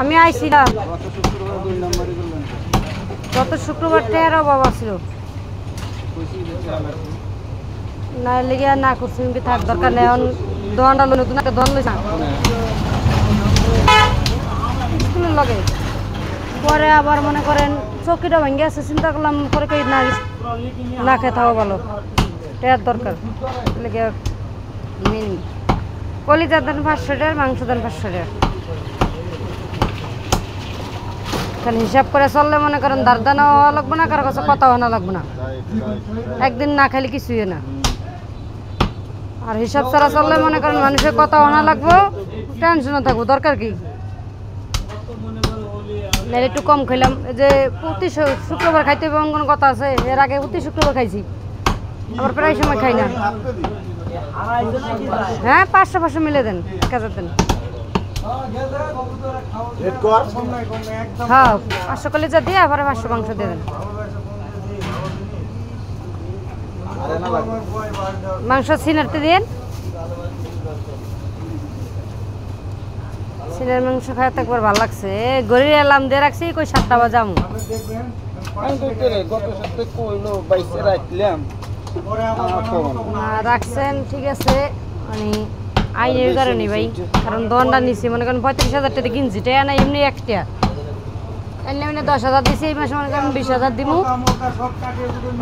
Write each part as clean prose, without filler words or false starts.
আমি আইছিলাম গত শুক্রবার টের বাবা ছিল না লেগে না করছি থাক দরকার নেই দোকানটা নতুন একটা দোকান লইছা স্কুলের লগে পরে আবার মনে করেন চৌকিটা ভেঙে আছে চিন্তা করলাম পরে কই না খেয়ে থাকো ভালো টের দরকার লেগে মিনি কলিজা দেন 500 টাকার মাংস দেন 500 টাকা খালি হিসাব করে চললে মনে করেন দারদানা হওয়া লাগবে না কারো কাছে কথা হওয়া লাগবে না একদিন না খাইলে কিছুই না আর হিসাব ছাড়া চললে মনে করেন মানুষের কথা হওয়া লাগবো টেনশনও থাকবো দরকার কি একটু কম খাইলাম যে প্রতি শুক্রবার খাইতে হবে কোনো কথা আছে এর আগে প্রতি শুক্রবার খাইছি আবার প্রায় সময় খাই না হ্যাঁ 500 মিলে দেন 1000 দেন হ্যাঁ 500 কলিজা দিয়ে আবার 500 মাংস দিয়ে দেন মাংস সিনারতে দিন সিনার মাংস খাইতে একবার ভালো লাগছে গড়িয়ে এলাম দিয়ে রাখছি কই 7টা বাজাম রাখছেন ঠিক আছে মানে আইনের কারণে ভাই কারণ দোকানটা নিছি মনে করেন 35,000 টাকা কিনছি টাকা না এমনি একটা এমনি এমনি 10,000 দিছি এই মাসে মনে করেন 20,000 দিব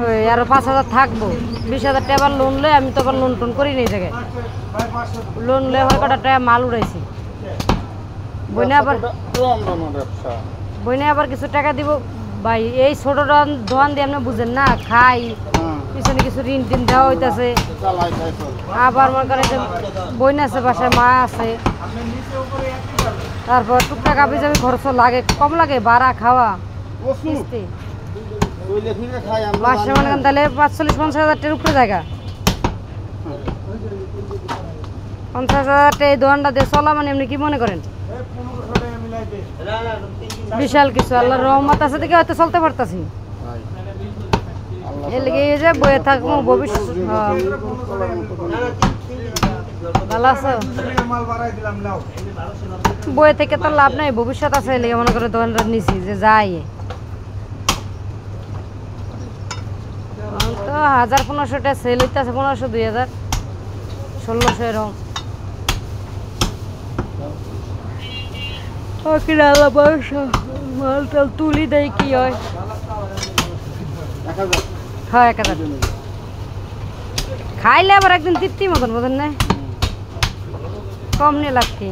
ওই আরো 5,000 থাকবো 20,000 টাকা আবার লোন লই আমি তো আবার লোন টোন করি নাই জায়গায় লোন লই আমার কটা টাকা মাল উড়াইছি বইনে আবার কিছু টাকা দিব ভাই এই ছোট দোকান দিয়ে আপনি বুঝেন না খাই পিছনে কিছু ঋণ টিন দেওয়া হইতেছে আবার মনে করেন বোন আছে বাসায় মা আছে তারপর টুকটাক আবি যাবি খরচ লাগে কম লাগে ভাড়া খাওয়া কিস্তি মাসে মনে করেন তাহলে 45-50,000 টাকার উপরে জায়গা 50,000 টাকা এই দোকানটা দিয়ে চলা মানে এমনি কি মনে করেন বিশাল কিছু আল্লাহর রহমত আছে দেখে হয়তো চলতে পারতাছি এর লেগে যে বয়ে থাকবো ভবিষ্যৎ ভালো আছো বয়ে থেকে তো লাভ নাই ভবিষ্যৎ আছে লেগে মনে করে দোকানটা নিছি যে যাই তো 1,000-1,500 টাকা সেল হইতে আছে 1,500-2,000 1,600 এরকম মাল টাল তুলি দেয় কি হয় হ্যাঁ 1,000 খাইলে আবার একদিন তৃপ্তি মতন বোঝেন না কম নিয়ে লাভ কি